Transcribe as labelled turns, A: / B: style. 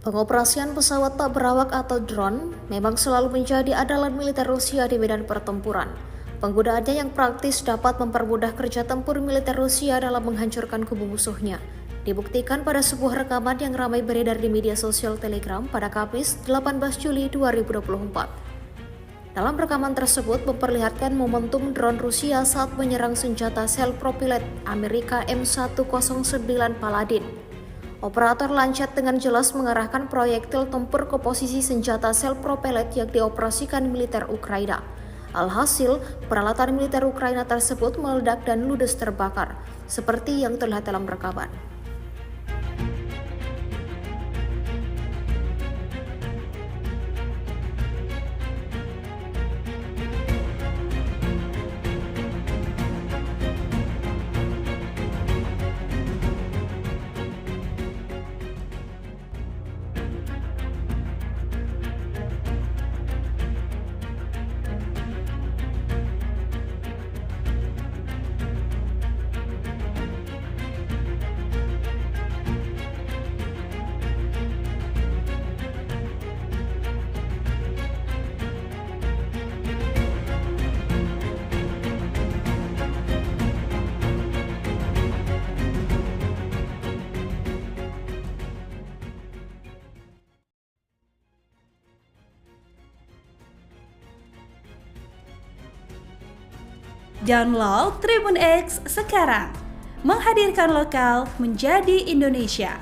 A: Pengoperasian pesawat tak berawak atau drone memang selalu menjadi andalan militer Rusia di medan pertempuran. Penggunaannya yang praktis dapat mempermudah kerja tempur militer Rusia dalam menghancurkan kubu musuhnya. Dibuktikan pada sebuah rekaman yang ramai beredar di media sosial Telegram pada Kamis 18 Juli 2024. Dalam rekaman tersebut memperlihatkan momentum drone Rusia saat menyerang senjata self-propelled Amerika M109 Paladin. Operator Lancet dengan jelas mengarahkan proyektil tempur ke posisi senjata self-propelled yang dioperasikan militer Ukraina. Alhasil, peralatan militer Ukraina tersebut meledak dan ludes terbakar, seperti yang terlihat dalam rekaman.
B: Download Tribun X sekarang, menghadirkan lokal menjadi Indonesia.